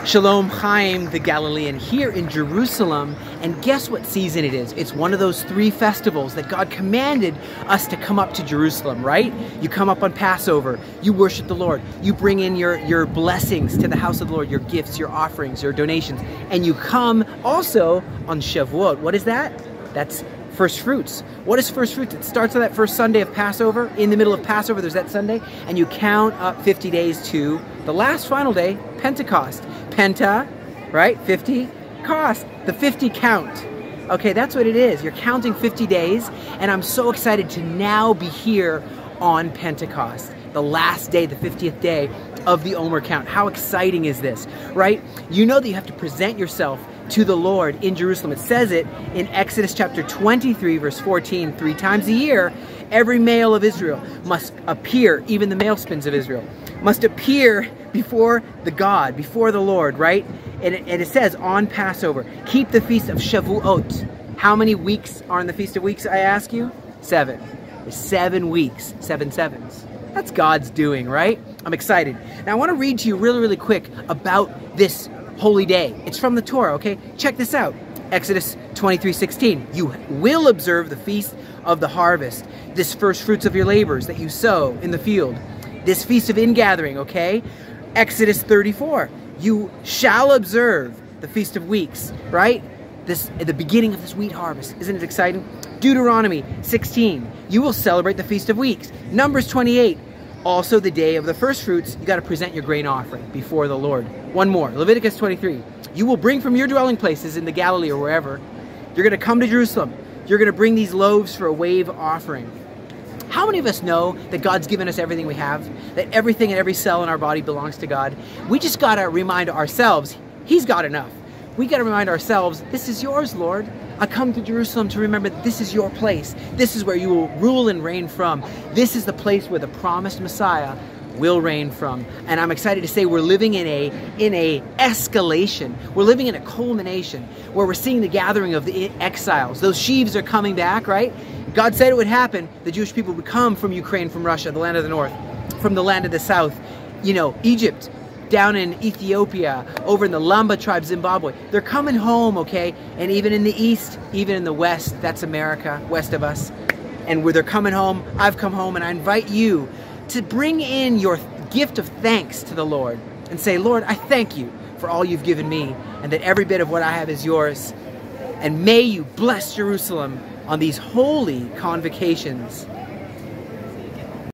Shalom Chaim, the Galilean, here in Jerusalem, and guess what season it is? It's one of those 3 festivals that God commanded us to come up to Jerusalem, right? You come up on Passover, you worship the Lord, you bring in your blessings to the house of the Lord, your gifts, your offerings, your donations, and you come also on Shavuot. What is that? That's first fruits. What is first fruits? It starts on that first Sunday of Passover. In the middle of Passover, there's that Sunday, and you count up 50 days to the last final day, Pentecost. Penta, right? 50. Cost, the 50 count. Okay, that's what it is. You're counting 50 days, and I'm so excited to now be here on Pentecost, the last day, the 50th day of the Omer count. How exciting is this, right? You know that you have to present yourself to the Lord in Jerusalem. It says it in Exodus chapter 23, verse 14, 3 times a year, every male of Israel must appear, even the male spins of Israel, must appear before the God, before the Lord, right? And it says on Passover, keep the feast of Shavuot. How many weeks are in the Feast of Weeks, I ask you? 7. There's 7 weeks, 7 sevens. That's God's doing, right? I'm excited. Now I want to read to you really, really quick about this holy day. It's from the Torah, okay? Check this out. Exodus 23:16. You will observe the feast of the harvest, this first fruits of your labors that you sow in the field. This feast of ingathering, okay? Exodus 34. You shall observe the Feast of Weeks, right? This at the beginning of this wheat harvest. Isn't it exciting? Deuteronomy 16. You will celebrate the Feast of Weeks. Numbers 28. Also the day of the first fruits, you got to present your grain offering before the Lord. One more, Leviticus 23. You will bring from your dwelling places in the Galilee or wherever, you're going to come to Jerusalem. You're going to bring these loaves for a wave offering. How many of us know that God's given us everything we have? That everything and every cell in our body belongs to God? We just got to remind ourselves, He's got enough. We got to remind ourselves, this is yours, Lord. I come to Jerusalem to remember that this is your place. This is where you will rule and reign from. This is the place where the promised Messiah will reign from. And I'm excited to say we're living in a escalation. We're living in a culmination where we're seeing the gathering of the exiles. Those sheaves are coming back, right? God said it would happen. The Jewish people would come from Ukraine, from Russia, the land of the north, from the land of the south, you know, Egypt, down in Ethiopia, over in the Lamba tribe, Zimbabwe. They're coming home, okay? And even in the east, even in the west, that's America, west of us. And where they're coming home, I've come home, and I invite you to bring in your gift of thanks to the Lord and say, Lord, I thank you for all you've given me, and that every bit of what I have is yours. And may you bless Jerusalem on these holy convocations.